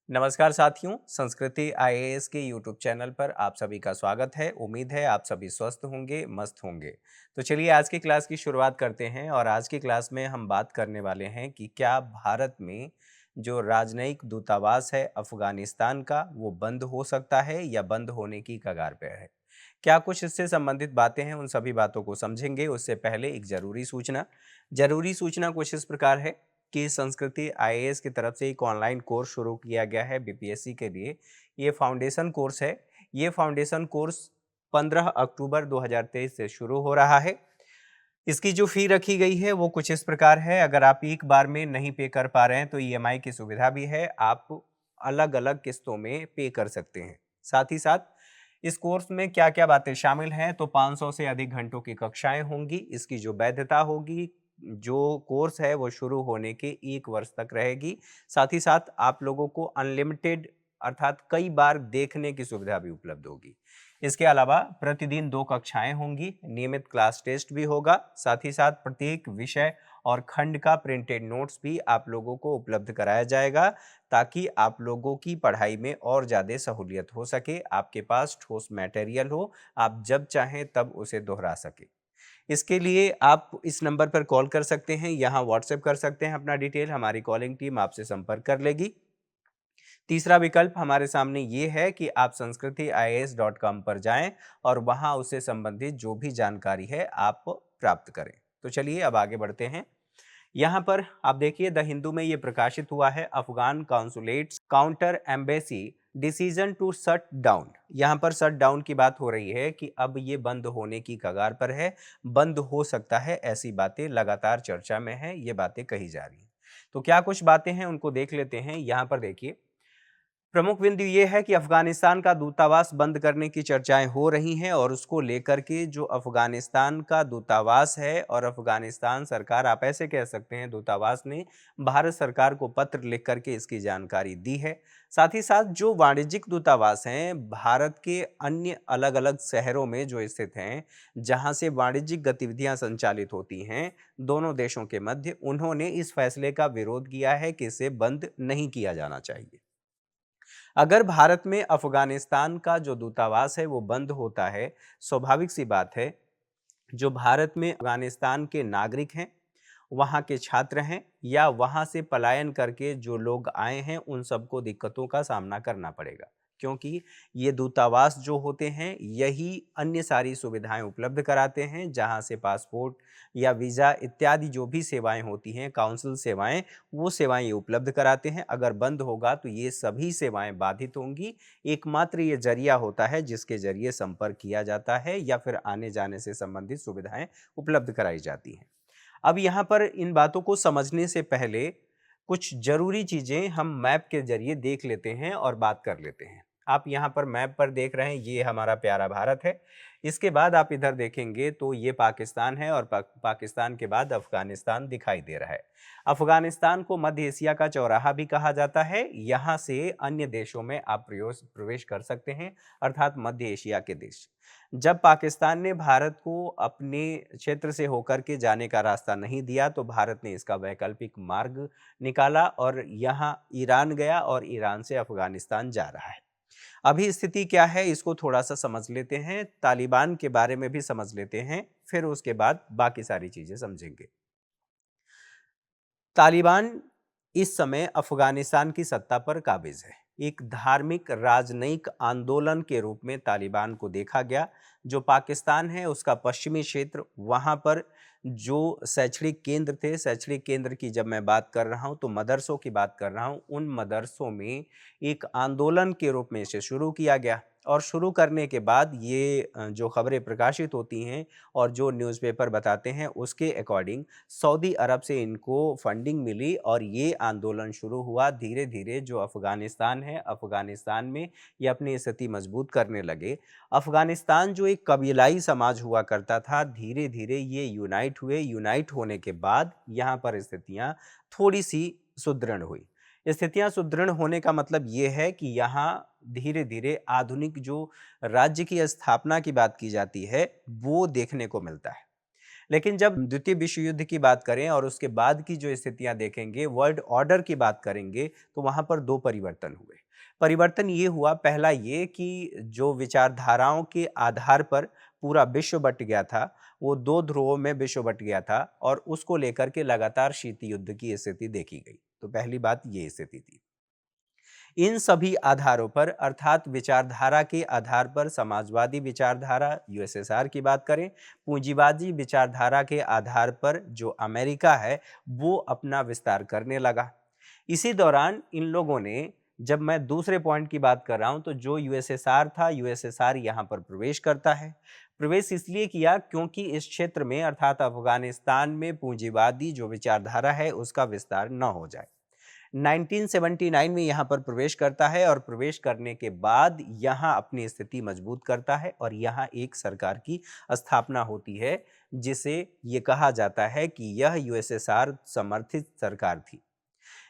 नमस्कार साथियों, संस्कृति आईएएस के यूट्यूब चैनल पर आप सभी का स्वागत है। उम्मीद है आप सभी स्वस्थ होंगे, मस्त होंगे। तो चलिए आज की क्लास की शुरुआत करते हैं और आज की क्लास में हम बात करने वाले हैं कि क्या भारत में जो राजनयिक दूतावास है अफगानिस्तान का वो बंद हो सकता है या बंद होने की कगार पे है। क्या कुछ इससे संबंधित बातें हैं, उन सभी बातों को समझेंगे। उससे पहले एक जरूरी सूचना कुछ इस प्रकार है कि संस्कृति आईएएस की तरफ से एक ऑनलाइन कोर्स शुरू किया गया है बीपीएससी के लिए। ये फाउंडेशन कोर्स है। ये फाउंडेशन कोर्स 15 अक्टूबर 2023 से शुरू हो रहा है। इसकी जो फी रखी गई है वो कुछ इस प्रकार है। अगर आप एक बार में नहीं पे कर पा रहे हैं तो ईएमआई की सुविधा भी है, आप अलग अलग किस्तों में पे कर सकते हैं। साथ ही साथ इस कोर्स में क्या क्या बातें शामिल हैं, तो 500 से अधिक घंटों की कक्षाएं होंगी। इसकी जो वैधता होगी, जो कोर्स है वो शुरू होने के 1 वर्ष तक रहेगी। साथ ही साथ आप लोगों को अनलिमिटेड अर्थात कई बार देखने की सुविधा भी उपलब्ध होगी। इसके अलावा प्रतिदिन 2 कक्षाएं होंगी, नियमित क्लास टेस्ट भी होगा। साथ ही साथ प्रत्येक विषय और खंड का प्रिंटेड नोट्स भी आप लोगों को उपलब्ध कराया जाएगा, ताकि आप लोगों की पढ़ाई में और ज़्यादा सहूलियत हो सके, आपके पास ठोस मटेरियल हो, आप जब चाहें तब उसे दोहरा सके। इसके लिए आप इस नंबर पर कॉल कर सकते हैं, यहाँ व्हाट्सएप कर सकते हैं अपना डिटेल, हमारी कॉलिंग टीम आपसे संपर्क कर लेगी। तीसरा विकल्प हमारे सामने ये है कि आप sanskrithias.com पर जाएं और वहां उससे संबंधित जो भी जानकारी है आप प्राप्त करें। तो चलिए अब आगे बढ़ते हैं। यहाँ पर आप देखिए द हिंदू में ये प्रकाशित हुआ है, Afghan consulates counter embassy decision to shut down. यहाँ पर शट डाउन की बात हो रही है कि अब ये बंद होने की कगार पर है, बंद हो सकता है, ऐसी बातें लगातार चर्चा में है, ये बातें कही जा रही हैं। तो क्या कुछ बातें हैं उनको देख लेते हैं। यहाँ पर देखिए प्रमुख बिंदु ये है कि अफगानिस्तान का दूतावास बंद करने की चर्चाएं हो रही हैं और उसको लेकर के जो अफगानिस्तान का दूतावास है और अफगानिस्तान सरकार, आप ऐसे कह सकते हैं, दूतावास ने भारत सरकार को पत्र लिख करके इसकी जानकारी दी है। साथ ही साथ जो वाणिज्यिक दूतावास हैं भारत के अन्य अलग अलग शहरों में जो स्थित हैं, जहां से वाणिज्यिक गतिविधियां संचालित होती हैं दोनों देशों के मध्य, उन्होंने इस फैसले का विरोध किया है कि इसे बंद नहीं किया जाना चाहिए। अगर भारत में अफगानिस्तान का जो दूतावास है वो बंद होता है, स्वाभाविक सी बात है, जो भारत में अफगानिस्तान के नागरिक हैं, वहाँ के छात्र हैं या वहाँ से पलायन करके जो लोग आए हैं, उन सबको दिक्कतों का सामना करना पड़ेगा। क्योंकि ये दूतावास जो होते हैं यही अन्य सारी सुविधाएं उपलब्ध कराते हैं, जहाँ से पासपोर्ट या वीज़ा इत्यादि जो भी सेवाएं होती हैं, काउंसिल सेवाएं, वो सेवाएं ये उपलब्ध कराते हैं। अगर बंद होगा तो ये सभी सेवाएं बाधित होंगी। एकमात्र ये जरिया होता है जिसके जरिए संपर्क किया जाता है या फिर आने जाने से संबंधित सुविधाएं उपलब्ध कराई जाती हैं। अब यहाँ पर इन बातों को समझने से पहले कुछ जरूरी चीजें हम मैप के जरिए देख लेते हैं और बात कर लेते हैं। आप यहाँ पर मैप पर देख रहे हैं, ये हमारा प्यारा भारत है। इसके बाद आप इधर देखेंगे तो ये पाकिस्तान है और पाकिस्तान के बाद अफगानिस्तान दिखाई दे रहा है। अफगानिस्तान को मध्य एशिया का चौराहा भी कहा जाता है। यहाँ से अन्य देशों में आप प्रवेश कर सकते हैं, अर्थात मध्य एशिया के देश। जब पाकिस्तान ने भारत को अपने क्षेत्र से होकर के जाने का रास्ता नहीं दिया तो भारत ने इसका वैकल्पिक मार्ग निकाला और यहाँ ईरान गया और ईरान से अफगानिस्तान जा रहा है। अभी स्थिति क्या है इसको थोड़ा सा समझ लेते हैं, तालिबान के बारे में भी समझ लेते हैं, फिर उसके बाद बाकी सारी चीजें समझेंगे। तालिबान इस समय अफगानिस्तान की सत्ता पर काबिज है। एक धार्मिक राजनयिक आंदोलन के रूप में तालिबान को देखा गया। जो पाकिस्तान है उसका पश्चिमी क्षेत्र, वहां पर जो शैक्षणिक केंद्र थे, शैक्षणिक केंद्र की जब मैं बात कर रहा हूं तो मदरसों की बात कर रहा हूं, उन मदरसों में एक आंदोलन के रूप में इसे शुरू किया गया। और शुरू करने के बाद ये जो खबरें प्रकाशित होती हैं और जो न्यूज़पेपर बताते हैं उसके अकॉर्डिंग सऊदी अरब से इनको फंडिंग मिली और ये आंदोलन शुरू हुआ। धीरे धीरे जो अफगानिस्तान है, अफगानिस्तान में ये अपनी स्थिति मजबूत करने लगे। अफगानिस्तान जो एक कबीलाई समाज हुआ करता था, धीरे धीरे ये यूनाइट हुए। यूनाइट होने के बाद यहाँ पर स्थितियाँ थोड़ी सी सुदृढ़ हुई। स्थितियाँ सुदृढ़ होने का मतलब ये है कि यहाँ धीरे धीरे आधुनिक जो राज्य की स्थापना की बात की जाती है वो देखने को मिलता है। लेकिन जब द्वितीय विश्व युद्ध की बात करें और उसके बाद की जो स्थितियां देखेंगे, वर्ल्ड ऑर्डर की बात करेंगे, तो वहां पर दो परिवर्तन हुए। परिवर्तन ये हुआ, पहला ये कि जो विचारधाराओं के आधार पर पूरा विश्व बट गया था, वो दो ध्रुवों में विश्व बट गया था और उसको लेकर के लगातार शीत युद्ध की स्थिति देखी गई। तो पहली बात ये स्थिति थी। इन सभी आधारों पर अर्थात विचारधारा के आधार पर समाजवादी विचारधारा यूएसएसआर की बात करें, पूंजीवादी विचारधारा के आधार पर जो अमेरिका है वो अपना विस्तार करने लगा। इसी दौरान इन लोगों ने, जब मैं दूसरे पॉइंट की बात कर रहा हूं, तो जो यूएसएसआर था, यूएसएसआर यहां पर प्रवेश करता है। प्रवेश इसलिए किया क्योंकि इस क्षेत्र में अर्थात अफगानिस्तान में पूंजीवादी जो विचारधारा है उसका विस्तार न हो जाए। 1979 में यहाँ पर प्रवेश करता है और प्रवेश करने के बाद यहाँ अपनी स्थिति मजबूत करता है और यहाँ एक सरकार की स्थापना होती है, जिसे ये कहा जाता है कि यह यूएसएसआर समर्थित सरकार थी।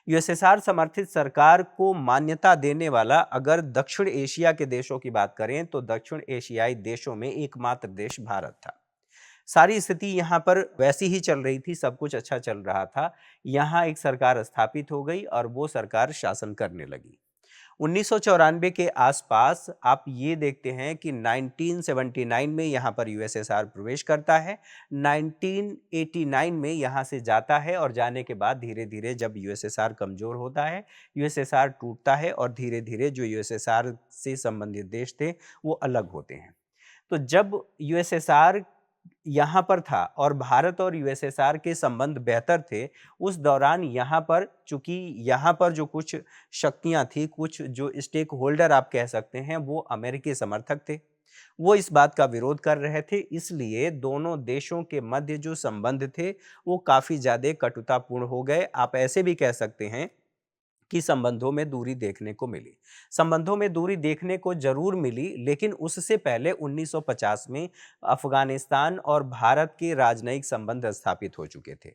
यूएसएसआर समर्थित सरकार को मान्यता देने वाला अगर दक्षिण एशिया के देशों की बात करें तो दक्षिण एशियाई देशों में एकमात्र देश भारत था। सारी स्थिति यहाँ पर वैसी ही चल रही थी, सब कुछ अच्छा चल रहा था। यहाँ एक सरकार स्थापित हो गई और वो सरकार शासन करने लगी। 1994 के आसपास आप ये देखते हैं कि 1979 में यहाँ पर यूएसएसआर प्रवेश करता है, 1989 में यहाँ से जाता है और जाने के बाद धीरे धीरे जब यूएसएसआर कमज़ोर होता है, यूएसएसआर टूटता है और धीरे धीरे जो यूएसएसआर से संबंधित देश थे वो अलग होते हैं। तो जब यूएसएसआर यहाँ पर था और भारत और यूएसएसआर के संबंध बेहतर थे, उस दौरान यहाँ पर चूंकि यहाँ पर जो कुछ शक्तियाँ थी, कुछ जो स्टेक होल्डर आप कह सकते हैं, वो अमेरिकी समर्थक थे। वो इस बात का विरोध कर रहे थे, इसलिए दोनों देशों के मध्य जो संबंध थे वो काफ़ी ज़्यादा कटुतापूर्ण हो गए। आप ऐसे भी कह सकते हैं कि संबंधों में दूरी देखने को मिली। संबंधों में दूरी देखने को जरूर मिली, लेकिन उससे पहले 1950 में अफगानिस्तान और भारत के राजनयिक संबंध स्थापित हो चुके थे।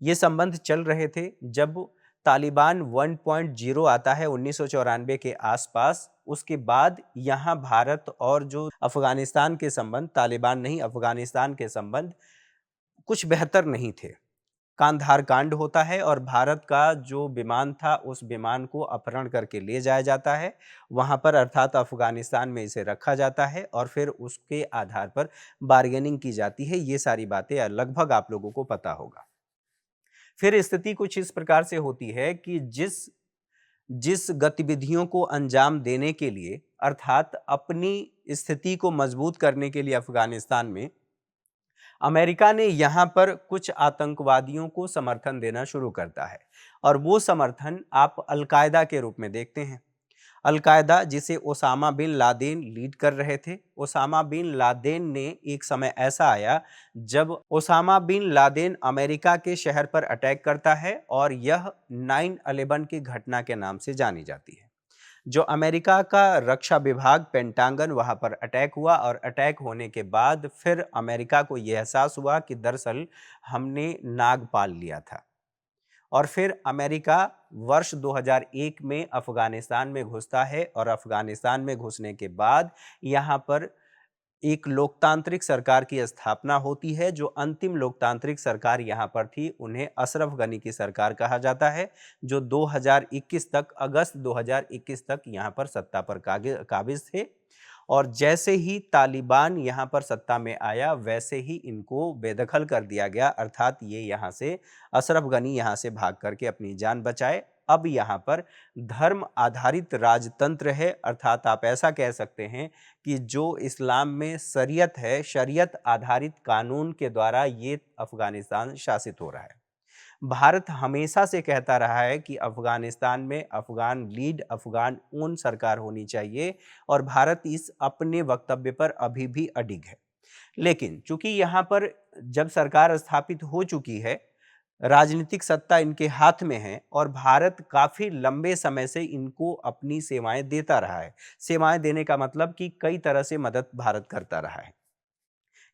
ये संबंध चल रहे थे जब तालिबान 1.0 आता है 1994 के आसपास। उसके बाद यहाँ भारत और जो अफगानिस्तान के संबंध, तालिबान नहीं अफगानिस्तान के संबंध कुछ बेहतर नहीं थे। कांधार कांड होता है और भारत का जो विमान था उस विमान को अपहरण करके ले जाया जाता है वहां पर, अर्थात अफगानिस्तान में इसे रखा जाता है और फिर उसके आधार पर बार्गेनिंग की जाती है। ये सारी बातें लगभग आप लोगों को पता होगा। फिर स्थिति कुछ इस प्रकार से होती है कि जिस जिस गतिविधियों को अंजाम देने के लिए, अर्थात अपनी स्थिति को मजबूत करने के लिए अफगानिस्तान में अमेरिका ने यहाँ पर कुछ आतंकवादियों को समर्थन देना शुरू करता है और वो समर्थन आप अल-कायदा के रूप में देखते हैं। अल-कायदा जिसे ओसामा बिन लादेन लीड कर रहे थे। ओसामा बिन लादेन ने, एक समय ऐसा आया जब ओसामा बिन लादेन अमेरिका के शहर पर अटैक करता है और यह 9/11 की घटना के नाम से जानी जाती है। जो अमेरिका का रक्षा विभाग पेंटागन वहां पर अटैक हुआ और अटैक होने के बाद फिर अमेरिका को यह एहसास हुआ कि दरअसल हमने नाग पाल लिया था और फिर अमेरिका वर्ष 2001 में अफगानिस्तान में घुसता है और अफगानिस्तान में घुसने के बाद यहाँ पर एक लोकतांत्रिक सरकार की स्थापना होती है। जो अंतिम लोकतांत्रिक सरकार यहाँ पर थी उन्हें अशरफ गनी की सरकार कहा जाता है, जो 2021 तक, अगस्त 2021 तक यहाँ पर सत्ता पर काबिज थे। और जैसे ही तालिबान यहाँ पर सत्ता में आया वैसे ही इनको बेदखल कर दिया गया, अर्थात ये यहाँ से, अशरफ गनी यहाँ से भाग करके अपनी जान बचाए। अब यहाँ पर धर्म आधारित राजतंत्र है, अर्थात आप ऐसा कह सकते हैं कि जो इस्लाम में शरीयत है, शरीयत आधारित कानून के द्वारा ये अफगानिस्तान शासित हो रहा है। भारत हमेशा से कहता रहा है कि अफगानिस्तान में अफगान लीड, अफगान ओन सरकार होनी चाहिए और भारत इस अपने वक्तव्य पर अभी भी अडिग है। लेकिन चूंकि यहाँ पर जब सरकार स्थापित हो चुकी है, राजनीतिक सत्ता इनके हाथ में है और भारत काफी लंबे समय से इनको अपनी सेवाएं देता रहा है। सेवाएं देने का मतलब कि कई तरह से मदद भारत करता रहा है।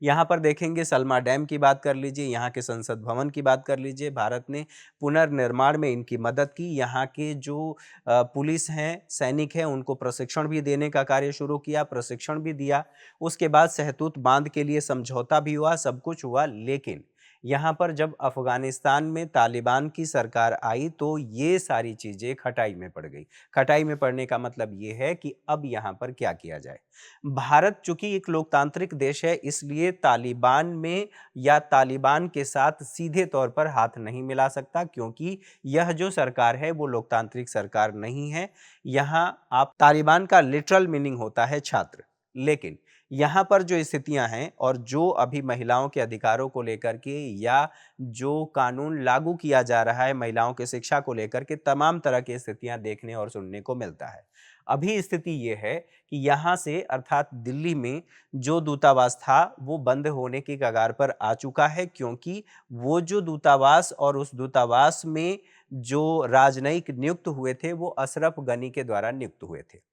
यहाँ पर देखेंगे सलमा डैम की बात कर लीजिए, यहाँ के संसद भवन की बात कर लीजिए, भारत ने पुनर्निर्माण में इनकी मदद की। यहाँ के जो पुलिस हैं, सैनिक हैं, उनको प्रशिक्षण भी देने का कार्य शुरू किया, प्रशिक्षण भी दिया। उसके बाद सहतूत बांध के लिए समझौता भी हुआ, सब कुछ हुआ। लेकिन यहाँ पर जब अफगानिस्तान में तालिबान की सरकार आई तो ये सारी चीज़ें खटाई में पड़ गई। खटाई में पड़ने का मतलब ये है कि अब यहाँ पर क्या किया जाए। भारत चूंकि एक लोकतांत्रिक देश है, इसलिए तालिबान में या तालिबान के साथ सीधे तौर पर हाथ नहीं मिला सकता, क्योंकि यह जो सरकार है वो लोकतांत्रिक सरकार नहीं है। यहाँ आप तालिबान का लिटरल मीनिंग होता है छात्र। लेकिन यहाँ पर जो स्थितियां हैं और जो अभी महिलाओं के अधिकारों को लेकर के या जो कानून लागू किया जा रहा है महिलाओं के शिक्षा को लेकर के, तमाम तरह की स्थितियां देखने और सुनने को मिलता है। अभी स्थिति ये है कि यहाँ से अर्थात दिल्ली में जो दूतावास था वो बंद होने की कगार पर आ चुका है, क्योंकि वो जो दूतावास और उस दूतावास में जो राजनयिक नियुक्त हुए थे वो अशरफ गनी के द्वारा नियुक्त हुए थे।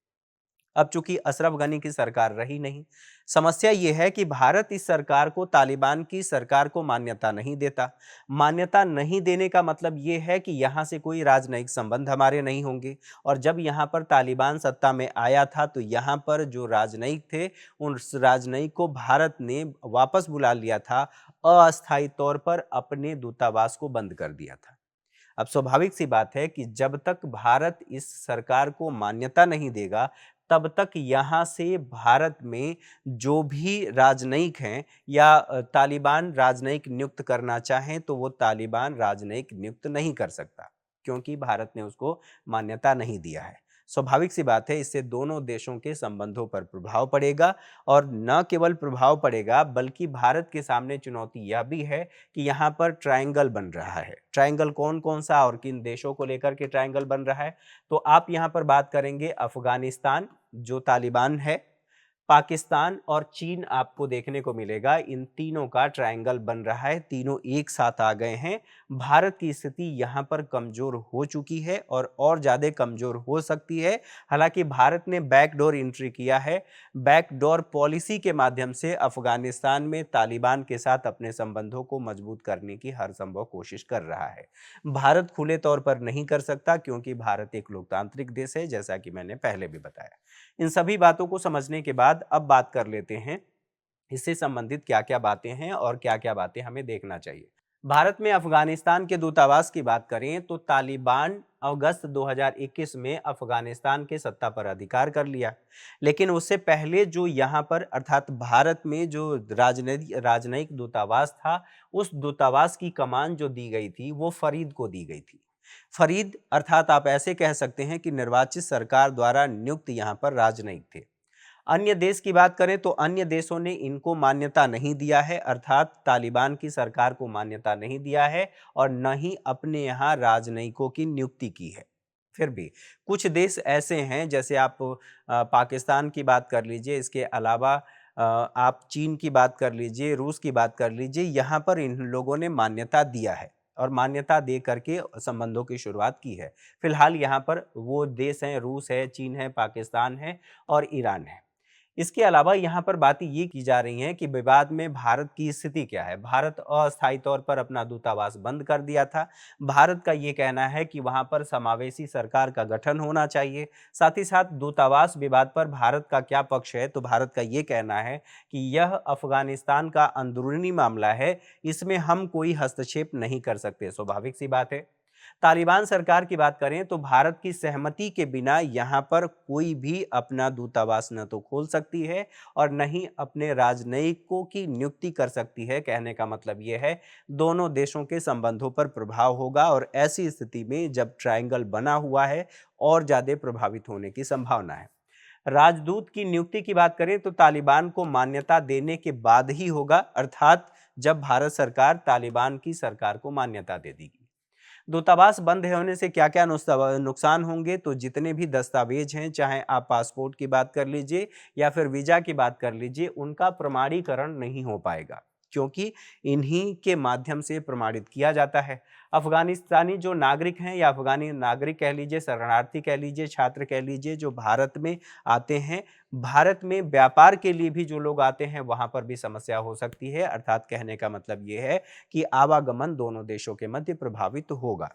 अब चूंकि अशरफ गनी की सरकार रही नहीं, समस्या ये है कि भारत इस सरकार को, तालिबान की सरकार को मान्यता नहीं देता। मान्यता नहीं देने का मतलब ये है कि यहाँ से कोई राजनयिक संबंध हमारे नहीं होंगे। और जब यहाँ पर तालिबान सत्ता में आया था तो यहाँ पर जो राजनयिक थे, उन राजनयिक को भारत ने वापस बुला लिया था, अस्थायी तौर पर अपने दूतावास को बंद कर दिया था। अब स्वाभाविक सी बात है कि जब तक भारत इस सरकार को मान्यता नहीं देगा, तब तक यहाँ से भारत में जो भी राजनयिक हैं या तालिबान राजनयिक नियुक्त करना चाहें तो वो तालिबान राजनयिक नियुक्त नहीं कर सकता, क्योंकि भारत ने उसको मान्यता नहीं दिया है। स्वाभाविक सी बात है, इससे दोनों देशों के संबंधों पर प्रभाव पड़ेगा। और न केवल प्रभाव पड़ेगा बल्कि भारत के सामने चुनौती यह भी है कि यहाँ पर ट्रायंगल बन रहा है। ट्रायंगल कौन कौन सा और किन देशों को लेकर के ट्रायंगल बन रहा है, तो आप यहाँ पर बात करेंगे अफगानिस्तान जो तालिबान है, पाकिस्तान और चीन आपको देखने को मिलेगा। इन तीनों का ट्रायंगल बन रहा है, तीनों एक साथ आ गए हैं। भारत की स्थिति यहाँ पर कमजोर हो चुकी है और ज़्यादा कमजोर हो सकती है। हालांकि भारत ने बैकडोर एंट्री किया है, बैकडोर पॉलिसी के माध्यम से अफगानिस्तान में तालिबान के साथ अपने संबंधों को मजबूत करने की हर संभव कोशिश कर रहा है। भारत खुले तौर पर नहीं कर सकता, क्योंकि भारत एक लोकतांत्रिक देश है, जैसा कि मैंने पहले भी बताया। इन सभी बातों को समझने के बाद अब बात कर लेते हैं इससे संबंधित क्या क्या बातें हैं और क्या क्या बातें हमें देखना चाहिए। भारत में अफगानिस्तान के दूतावास की बात करें तो तालिबान अगस्त 2021 में अफगानिस्तान के सत्ता पर अधिकार कर लिया। लेकिन उससे पहले जो यहाँ पर अर्थात भारत में जो राजनयिक दूतावास था, उस दूतावास की कमान जो दी गई थी वो फरीद को दी गई थी। फरीद अर्थात आप ऐसे कह सकते हैं कि निर्वाचित सरकार द्वारा नियुक्त यहाँ पर राजनयिक थे। अन्य देश की बात करें तो अन्य देशों ने इनको मान्यता नहीं दिया है, अर्थात तालिबान की सरकार को मान्यता नहीं दिया है और न ही अपने यहाँ राजनयिकों की नियुक्ति की है। फिर भी कुछ देश ऐसे हैं, जैसे आप पाकिस्तान की बात कर लीजिए, इसके अलावा आप चीन की बात कर लीजिए, रूस की बात कर लीजिए, यहाँ पर इन लोगों ने मान्यता दिया है और मान्यता दे करके संबंधों की शुरुआत की है। फिलहाल यहाँ पर वो देश हैं, रूस है, चीन है, पाकिस्तान है और ईरान है। इसके अलावा यहाँ पर बातें ये की जा रही हैं कि विवाद में भारत की स्थिति क्या है। भारत अस्थायी तौर पर अपना दूतावास बंद कर दिया था। भारत का ये कहना है कि वहाँ पर समावेशी सरकार का गठन होना चाहिए। साथ ही साथ दूतावास विवाद पर भारत का क्या पक्ष है, तो भारत का ये कहना है कि यह अफगानिस्तान का अंदरूनी मामला है, इसमें हम कोई हस्तक्षेप नहीं कर सकते। स्वाभाविक सी बात है। तालिबान सरकार की बात करें तो भारत की सहमति के बिना यहाँ पर कोई भी अपना दूतावास न तो खोल सकती है और न ही अपने राजनयिकों की नियुक्ति कर सकती है। कहने का मतलब ये है, दोनों देशों के संबंधों पर प्रभाव होगा और ऐसी स्थिति में जब ट्रायंगल बना हुआ है और ज़्यादा प्रभावित होने की संभावना है। राजदूत की नियुक्ति की बात करें तो तालिबान को मान्यता देने के बाद ही होगा, अर्थात जब भारत सरकार तालिबान की सरकार को मान्यता दे देगी। दूतावास बंद होने से क्या क्या नुकसान होंगे, तो जितने भी दस्तावेज हैं, चाहे आप पासपोर्ट की बात कर लीजिए या फिर वीजा की बात कर लीजिए, उनका प्रमाणीकरण नहीं हो पाएगा। क्योंकि इन्हीं के माध्यम से प्रमाणित किया जाता है। अफ़गानिस्तानी जो नागरिक हैं या अफ़गानी नागरिक कह लीजिए, शरणार्थी कह लीजिए, छात्र कह लीजिए, जो भारत में आते हैं, भारत में व्यापार के लिए भी जो लोग आते हैं, वहाँ पर भी समस्या हो सकती है। अर्थात कहने का मतलब ये है कि आवागमन दोनों देशों के मध्य प्रभावित होगा।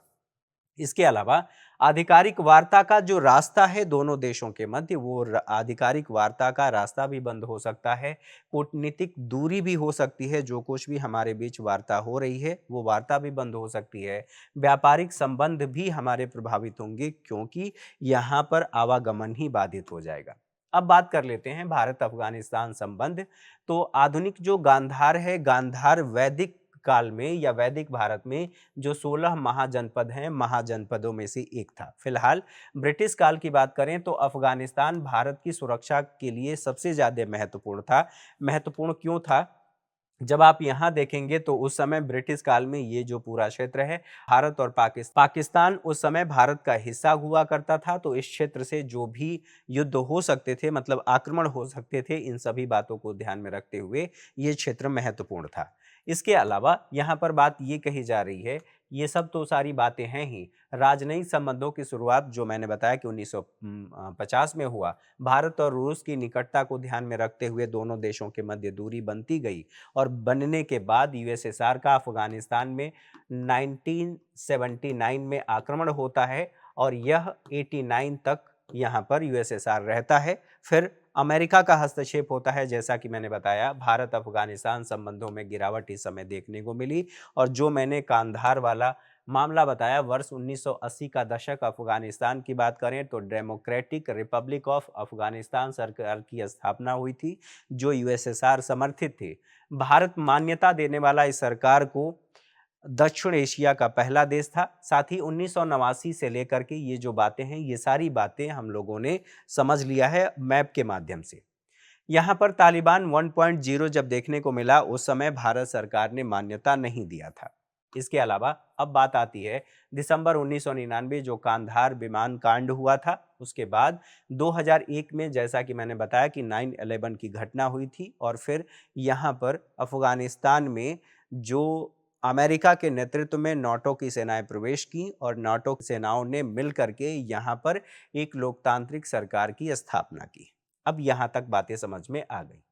इसके अलावा आधिकारिक वार्ता का जो रास्ता है दोनों देशों के मध्य, वो आधिकारिक वार्ता का रास्ता भी बंद हो सकता है। कूटनीतिक दूरी भी हो सकती है, जो कुछ भी हमारे बीच वार्ता हो रही है वो वार्ता भी बंद हो सकती है। व्यापारिक संबंध भी हमारे प्रभावित होंगे, क्योंकि यहाँ पर आवागमन ही बाधित हो जाएगा। अब बात कर लेते हैं भारत अफगानिस्तान संबंध। तो आधुनिक जो गांधार है, गांधार वैदिक काल में या वैदिक भारत में जो 16 महाजनपद हैं, महाजनपदों में से एक था। फिलहाल ब्रिटिश काल की बात करें तो अफगानिस्तान भारत की सुरक्षा के लिए सबसे ज्यादा महत्वपूर्ण था। महत्वपूर्ण क्यों था? जब आप यहाँ देखेंगे तो उस समय ब्रिटिश काल में ये जो पूरा क्षेत्र है, भारत और पाकिस्तान उस समय भारत का हिस्सा हुआ करता था। तो इस क्षेत्र से जो भी युद्ध हो सकते थे, मतलब आक्रमण हो सकते थे, इन सभी बातों को ध्यान में रखते हुए ये क्षेत्र महत्वपूर्ण था। इसके अलावा यहाँ पर बात ये कही जा रही है, ये सब तो सारी बातें हैं ही। राजनयिक संबंधों की शुरुआत जो मैंने बताया कि 1950 में हुआ। भारत और रूस की निकटता को ध्यान में रखते हुए दोनों देशों के मध्य दूरी बनती गई, और बनने के बाद यूएसएसआर का अफगानिस्तान में 1979 में आक्रमण होता है, और यह 89 तक यहाँ पर यूएसएसआर रहता है। फिर अमेरिका का हस्तक्षेप होता है। जैसा कि मैंने बताया, भारत अफगानिस्तान संबंधों में गिरावट इस समय देखने को मिली, और जो मैंने कांधार वाला मामला बताया, वर्ष 1980 का दशक, अफगानिस्तान की बात करें तो डेमोक्रेटिक रिपब्लिक ऑफ अफगानिस्तान सरकार की स्थापना हुई थी, जो यूएसएसआर समर्थित थी। भारत मान्यता देने वाला इस सरकार को दक्षिण एशिया का पहला देश था। साथ ही 1989 से लेकर के ये जो बातें हैं, ये सारी बातें हम लोगों ने समझ लिया है मैप के माध्यम से। यहाँ पर तालिबान 1.0 जब देखने को मिला, उस समय भारत सरकार ने मान्यता नहीं दिया था। इसके अलावा अब बात आती है दिसंबर 1999 जो कांधार विमान कांड हुआ था, उसके बाद 2001 में जैसा कि मैंने बताया कि 9/11 की घटना हुई थी, और फिर यहाँ पर अफगानिस्तान में जो अमेरिका के नेतृत्व में नाटो की सेनाएं प्रवेश की, और नाटो सेनाओं ने मिल करके यहाँ पर एक लोकतांत्रिक सरकार की स्थापना की। अब यहाँ तक बातें समझ में आ गई।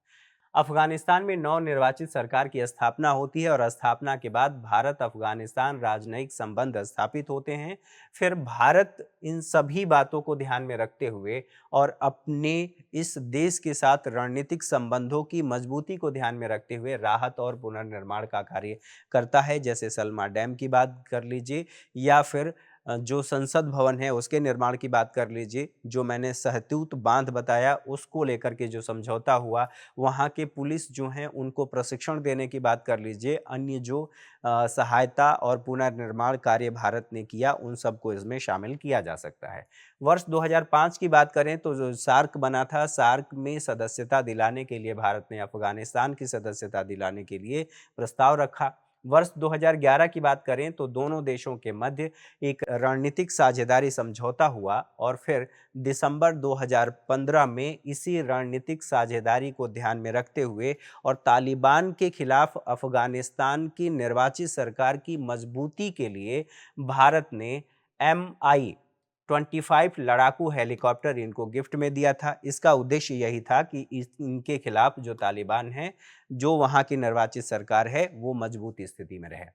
अफगानिस्तान में नवनिर्वाचित सरकार की स्थापना होती है, और स्थापना के बाद भारत अफगानिस्तान राजनयिक संबंध स्थापित होते हैं। फिर भारत इन सभी बातों को ध्यान में रखते हुए और अपने इस देश के साथ रणनीतिक संबंधों की मजबूती को ध्यान में रखते हुए राहत और पुनर्निर्माण का कार्य करता है। जैसे सलमा डैम की बात कर लीजिए, या फिर जो संसद भवन है उसके निर्माण की बात कर लीजिए, जो मैंने सहतूत बांध बताया उसको लेकर के जो समझौता हुआ, वहाँ के पुलिस जो हैं उनको प्रशिक्षण देने की बात कर लीजिए, अन्य जो सहायता और पुनर्निर्माण कार्य भारत ने किया, उन सबको इसमें शामिल किया जा सकता है। वर्ष 2005 की बात करें तो जो सार्क बना था, सार्क में सदस्यता दिलाने के लिए भारत ने अफगानिस्तान की सदस्यता दिलाने के लिए प्रस्ताव रखा। वर्ष 2011 की बात करें तो दोनों देशों के मध्य एक रणनीतिक साझेदारी समझौता हुआ, और फिर दिसंबर 2015 में इसी रणनीतिक साझेदारी को ध्यान में रखते हुए और तालिबान के खिलाफ अफगानिस्तान की निर्वाचित सरकार की मजबूती के लिए भारत ने MI-25 लड़ाकू हेलीकॉप्टर इनको गिफ्ट में दिया था। इसका उद्देश्य यही था कि इनके खिलाफ जो तालिबान है, जो वहाँ की निर्वाचित सरकार है, वो मजबूत स्थिति में रहे।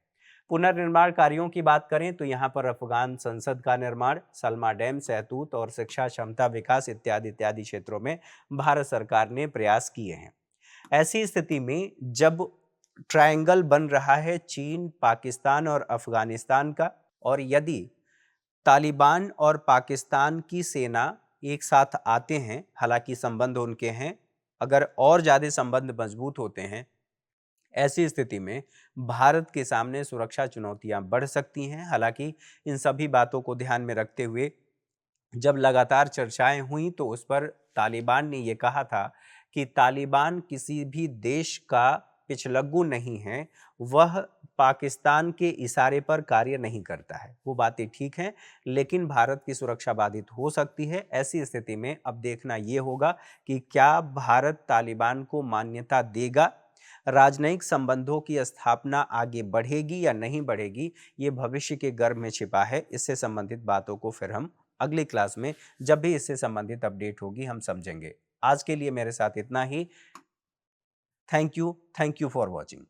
पुनर्निर्माण कार्यों की बात करें तो यहाँ पर अफगान संसद का निर्माण, सलमा डैम, सहतूत और शिक्षा क्षमता विकास इत्यादि इत्यादि क्षेत्रों में भारत सरकार ने प्रयास किए हैं। ऐसी स्थिति में जब ट्रायंगल बन रहा है चीन, पाकिस्तान और अफगानिस्तान का, और यदि तालिबान और पाकिस्तान की सेना एक साथ आते हैं, हालांकि संबंध उनके हैं, अगर और ज़्यादा संबंध मजबूत होते हैं, ऐसी स्थिति में भारत के सामने सुरक्षा चुनौतियां बढ़ सकती हैं। हालांकि इन सभी बातों को ध्यान में रखते हुए जब लगातार चर्चाएं हुई तो उस पर तालिबान ने ये कहा था कि तालिबान किसी भी देश का पिछलग्गू नहीं है, वह पाकिस्तान के इशारे पर कार्य नहीं करता है। वो बातें ठीक हैं, लेकिन भारत की सुरक्षा बाधित हो सकती है। ऐसी स्थिति में अब देखना ये होगा कि क्या भारत तालिबान को मान्यता देगा। राजनयिक संबंधों की स्थापना आगे बढ़ेगी या नहीं बढ़ेगी, ये भविष्य के गर्भ में छिपा है। इससे संबंधित बातों को फिर हम अगली क्लास में जब भी इससे संबंधित अपडेट होगी हम समझेंगे। आज के लिए मेरे साथ इतना ही। Thank you for watching.